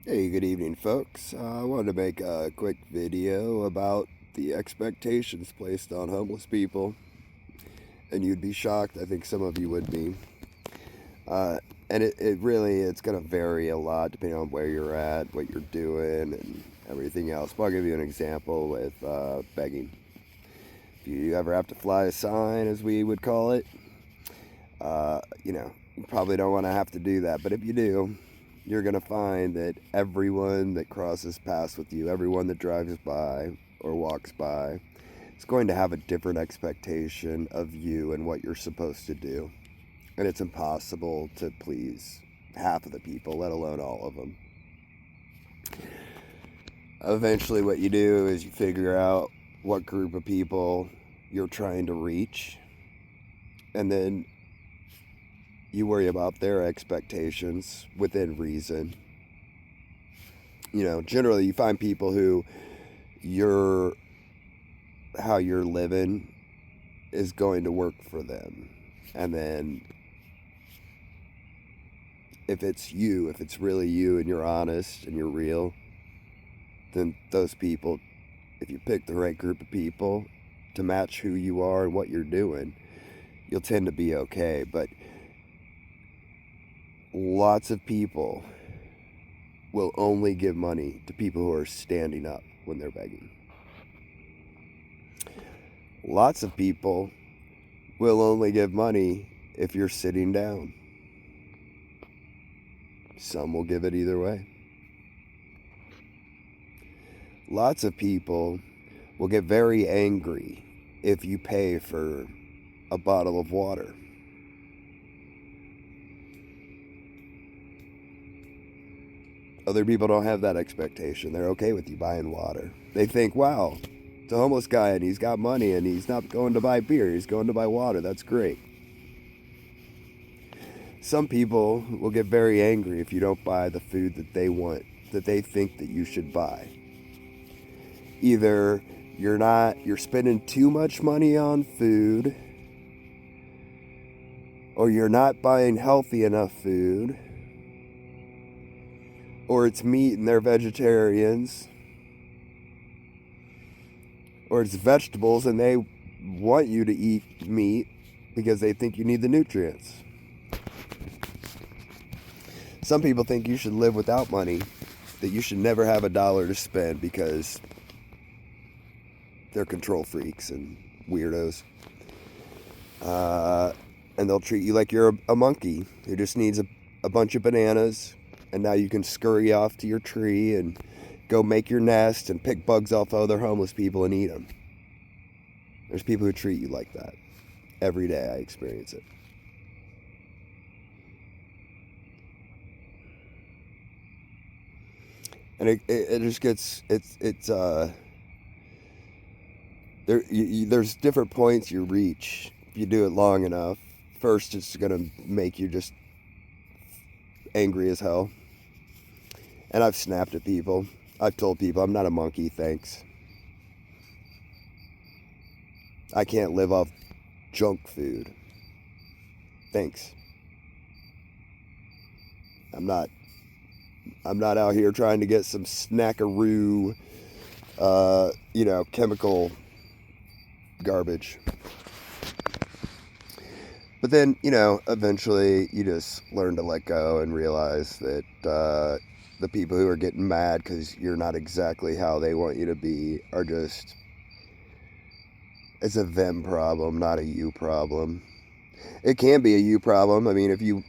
Hey, good evening, folks. I wanted to make a quick video about the expectations placed on homeless people, and you'd be shocked. I think some of you would be. Uh, and it really, it's going to vary a lot depending on where you're at, what you're doing, and everything else. But I'll give you an example with begging. If you ever have to fly a sign, as we would call it, you probably don't want to have to do that. But if you do, you're going to find that everyone that crosses paths with you, everyone that drives by or walks by, is going to have a different expectation of you and what you're supposed to do. And it's impossible to please half of the people, let alone all of them. Eventually, what you do is you figure out what group of people you're trying to reach, and then you worry about their expectations within reason. Generally you find people who how you're living is going to work for them. And then if it's really you and you're honest and you're real, then those people, if you pick the right group of people to match who you are and what you're doing, you'll tend to be okay. But lots of people will only give money to people who are standing up when they're begging. Lots of people will only give money if you're sitting down. Some will give it either way. Lots of people will get very angry if you pay for a bottle of water. Other people don't have that expectation. They're okay with you buying water. They think, wow, it's a homeless guy and he's got money and he's not going to buy beer, he's going to buy water. That's great. Some people will get very angry if you don't buy the food that they want, that they think that you should buy. Either you're spending too much money on food, or you're not buying healthy enough food, or it's meat and they're vegetarians, or it's vegetables and they want you to eat meat because they think you need the nutrients. Some people think you should live without money, that you should never have a dollar to spend because they're control freaks and weirdos. And they'll treat you like you're a monkey who just needs a bunch of bananas, and now you can scurry off to your tree and go make your nest and pick bugs off other homeless people and eat them. There's people who treat you like that. Every day I experience it. And it just gets, there's different points you reach if you do it long enough. First, it's going to make you just angry as hell. And I've snapped at people. I've told people, I'm not a monkey, thanks. I can't live off junk food. Thanks. I'm not out here trying to get some snackaroo, chemical garbage. But then, eventually you just learn to let go and realize that the people who are getting mad because you're not exactly how they want you to be are just, it's a them problem, not a you problem. It can be a you problem. I mean, if you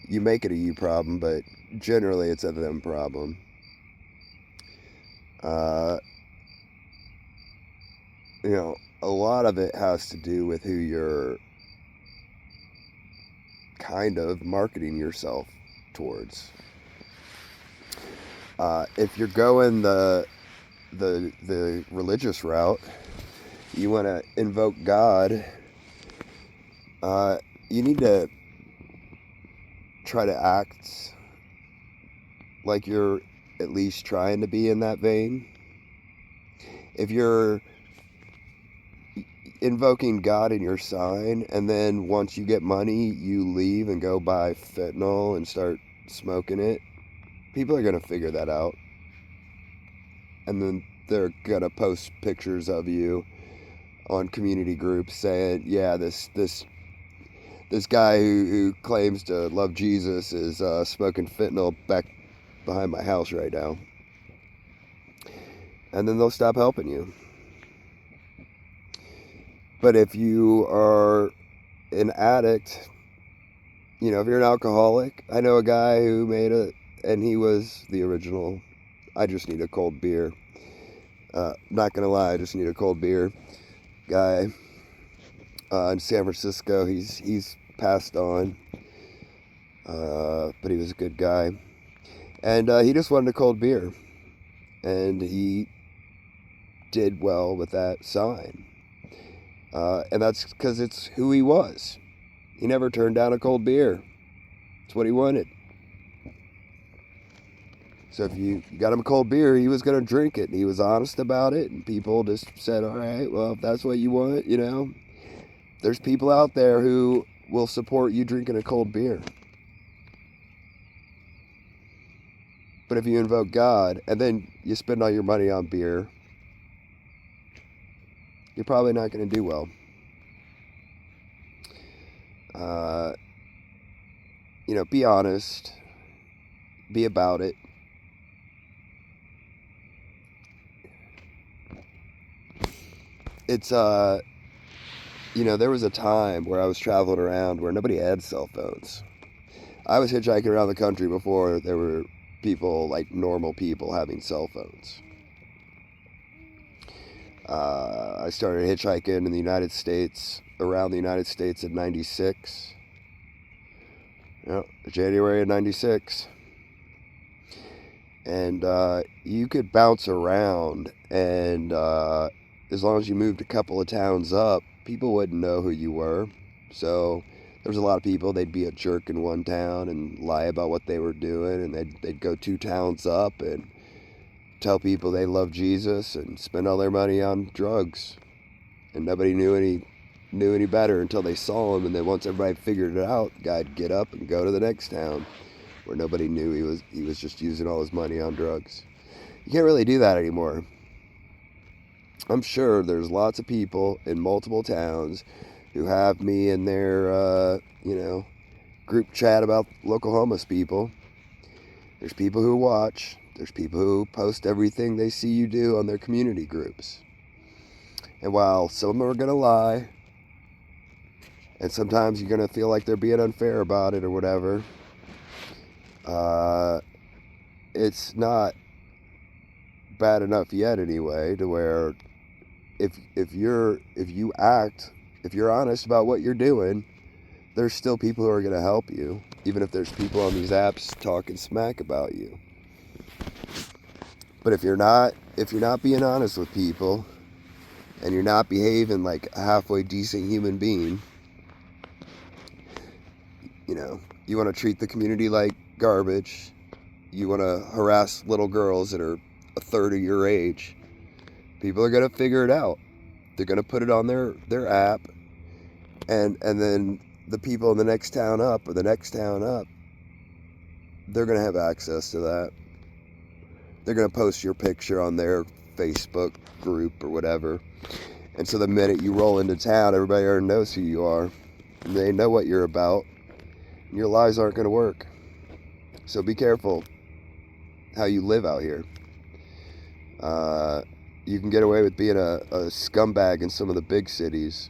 make it a you problem, but generally it's a them problem. A lot of it has to do with who you're kind of marketing yourself towards. If you're going the religious route, you want to invoke God, you need to try to act like you're at least trying to be in that vein. If you're invoking God in your sign, and then once you get money, you leave and go buy fentanyl and start smoking it, People are going to figure that out. And then they're going to post pictures of you on community groups saying, yeah, this guy who claims to love Jesus is smoking fentanyl back behind my house right now. And then they'll stop helping you. But if you are an addict, you know, if you're an alcoholic, I know a guy who made it, and he was the original, I just need a cold beer. Not gonna lie, I just need a cold beer guy in San Francisco. He's passed on, but he was a good guy. And he just wanted a cold beer. And he did well with that sign. And that's because it's who he was. He never turned down a cold beer. It's what he wanted. So if you got him a cold beer, he was going to drink it. And he was honest about it. And people just said, all right, well, if that's what you want, you know, there's people out there who will support you drinking a cold beer. But if you invoke God and then you spend all your money on beer, you're probably not going to do well. You know, be honest. Be about it. It's, you know, there was a time where I was traveling around where nobody had cell phones. I was hitchhiking around the country before there were people, like normal people, having cell phones. I started hitchhiking in the United States, around the United States in 96. Yep, January of 96. And you could bounce around, and as long as you moved a couple of towns up, people wouldn't know who you were. So there was a lot of people, they'd be a jerk in one town and lie about what they were doing, and they'd go 2 towns up and tell people they love Jesus and spend all their money on drugs. And nobody knew any better until they saw him, and then once everybody figured it out, the guy'd get up and go to the next town where nobody knew he was just using all his money on drugs. You can't really do that anymore. I'm sure there's lots of people in multiple towns who have me in their, you know, group chat about local homeless people. There's people who watch. There's people who post everything they see you do on their community groups. And while some of them are going to lie, and sometimes you're going to feel like they're being unfair about it or whatever, it's not bad enough yet anyway to where if you're honest about what you're doing, there's still people who are going to help you, even if there's people on these apps talking smack about you. But if you're not being honest with people, and you're not behaving like a halfway decent human being, you know, you want to treat the community like garbage, you want to harass little girls that are a third of your age, people are going to figure it out. They're going to put it on their app, and then the people in the next town up or the next town up, they're going to have access to that. They're going to post your picture on their Facebook group or whatever. And so the minute you roll into town, everybody already knows who you are. And they know what you're about. And your lies aren't going to work. So be careful how you live out here. You can get away with being a scumbag in some of the big cities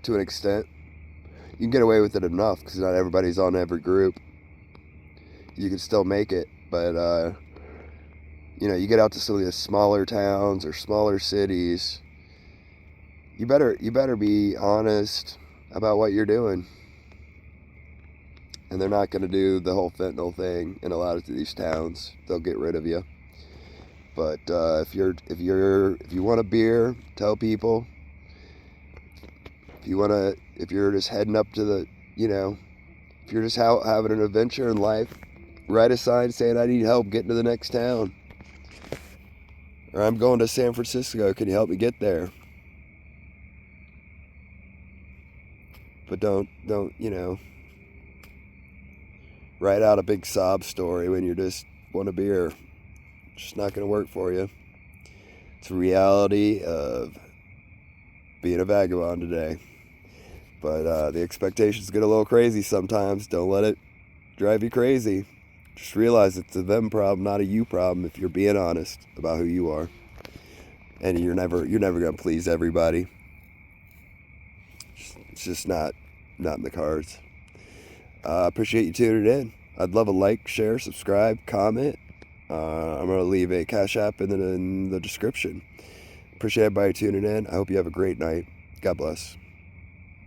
to an extent. You can get away with it enough because not everybody's on every group. You can still make it, but you know, you get out to some of the smaller towns or smaller cities, you better be honest about what you're doing. And they're not going to do the whole fentanyl thing in a lot of these towns. They'll get rid of you. But if you want a beer, tell people. If you're just heading up to the, you know, if you're just having an adventure in life, write a sign saying I need help getting to the next town. Or I'm going to San Francisco, can you help me get there? But don't, you know, write out a big sob story when you just want a beer. It's just not going to work for you. It's a reality of being a vagabond today. But the expectations get a little crazy sometimes. Don't let it drive you crazy. Just realize it's a them problem, not a you problem, if you're being honest about who you are. And you're never going to please everybody. It's just not in the cards. Appreciate you tuning in. I'd love a like, share, subscribe, comment. I'm going to leave a Cash App in the description. Appreciate everybody tuning in. I hope you have a great night. God bless.